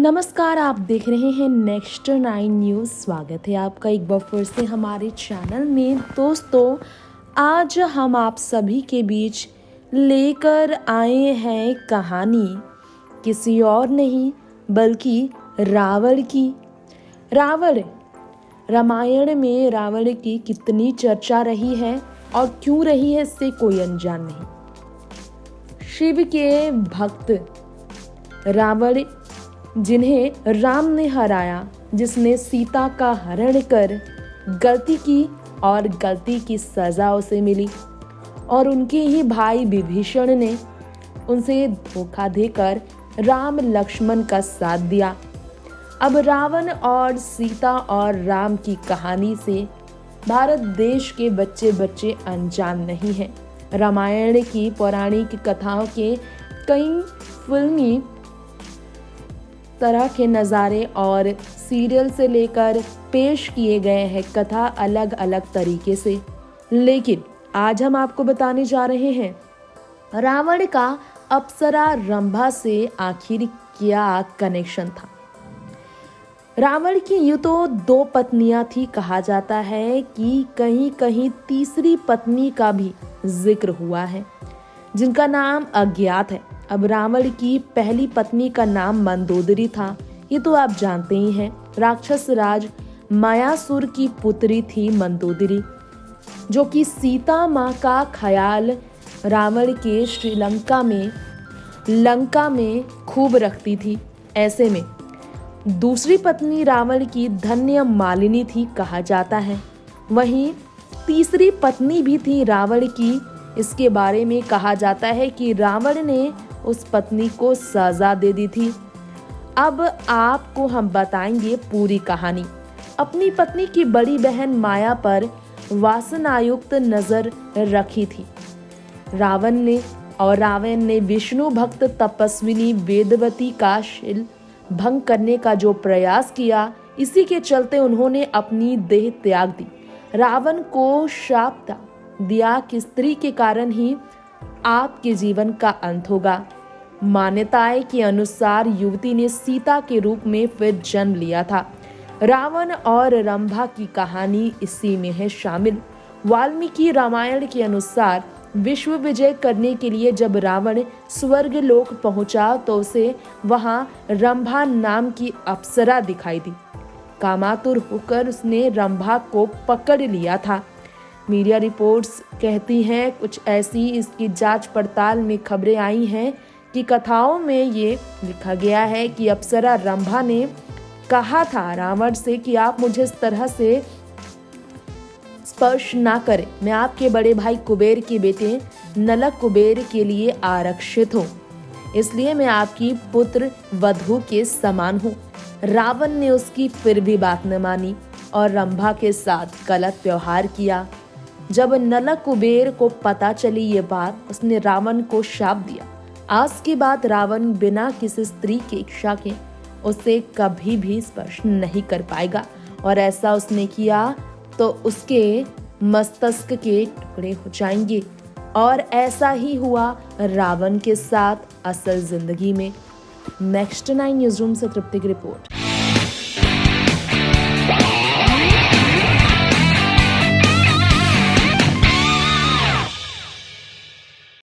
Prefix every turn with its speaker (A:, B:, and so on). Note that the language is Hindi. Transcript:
A: नमस्कार, आप देख रहे हैं नेक्स्ट 9 न्यूज़। स्वागत है आपका एक बार फिर से हमारे चैनल में। दोस्तों, आज हम आप सभी के बीच लेकर आए हैं कहानी किसी और नहीं बल्कि रावण की। रावण, रामायण में रावण की कितनी चर्चा रही है और क्यों रही है, इससे कोई अनजान नहीं। शिव के भक्त रावण, जिन्हें राम ने हराया, जिसने सीता का हरण कर गलती की और गलती की सजा उसे मिली, और उनके ही भाई विभीषण ने उनसे धोखा देकर राम लक्ष्मण का साथ दिया। अब रावण और सीता और राम की कहानी से भारत देश के बच्चे बच्चे अनजान नहीं हैं। रामायण की पौराणिक कथाओं के कई फिल्मी तरह के नज़ारे और सीरियल से लेकर पेश किए गए हैं कथा अलग अलग तरीके से, लेकिन आज हम आपको बताने जा रहे हैं रावण का अप्सरा रंभा से आखिर क्या कनेक्शन था। रावण की यूं तो 2 पत्नियां थी, कहा जाता है कि कहीं कहीं तीसरी पत्नी का भी जिक्र हुआ है जिनका नाम अज्ञात है। अब रावण की पहली पत्नी का नाम मंदोदरी था, ये तो आप जानते ही हैं। राक्षस राज मायासुर की पुत्री थी मंदोदरी, जो कि सीता माँ का ख्याल रावण के लंका में खूब रखती थी। ऐसे में दूसरी पत्नी रावण की धन्य मालिनी थी, कहा जाता है। वहीं तीसरी पत्नी भी थी रावण की। इसके बारे में कहा जाता है कि रावण ने उस पत्नी को सजा दे दी थी। अब आपको हम बताएंगे पूरी कहानी। अपनी पत्नी की बड़ी बहन माया पर वासनायुक्त नजर रखी थी रावण ने विष्णु भक्त तपस्विनी वेदवती का शील भंग करने का जो प्रयास किया, इसी के चलते उन्होंने अपनी देह त्याग दी। रावण को शाप दिया कि स्त्री के कारण ही आपके जीवन का अंत होगा। मान्यताएं के अनुसार युवती ने सीता के रूप में फिर जन्म लिया था। रावण और रंभा की कहानी इसी में है शामिल। वाल्मीकि रामायण के अनुसार विश्व विजय करने के लिए जब रावण स्वर्ग लोक पहुंचा तो उसे वहां रंभा नाम की अप्सरा दिखाई दी। कामातुर होकर उसने रंभा को पकड़ लिया था। मीडिया रिपोर्ट्स कहती हैं कुछ ऐसी। इसकी जांच पड़ताल में खबरें आई हैं कि कथाओं में ये लिखा गया है कि अप्सरा रंभा ने कहा था रावण से कि आप मुझे इस तरह से स्पर्श ना करें, मैं आपके बड़े भाई कुबेर के बेटे नल कुबेर के लिए आरक्षित हूँ, इसलिए मैं आपकी पुत्र वधू के समान हूँ। रावण ने उसकी फिर भी बात न मानी और रंभा के साथ गलत व्यवहार किया। जब नल कुबेर को पता चली ये बात, उसने रावण को शाप दिया। आज के बाद रावण बिना किसी स्त्री की इच्छा के उसे कभी भी स्पर्श नहीं कर पाएगा, और ऐसा उसने किया तो उसके मस्तिष्क के टुकड़े हो जाएंगे। और ऐसा ही हुआ रावण के साथ असल जिंदगी में। नेक्स्ट 9 न्यूज़ रूम से तृप्ति की रिपोर्ट।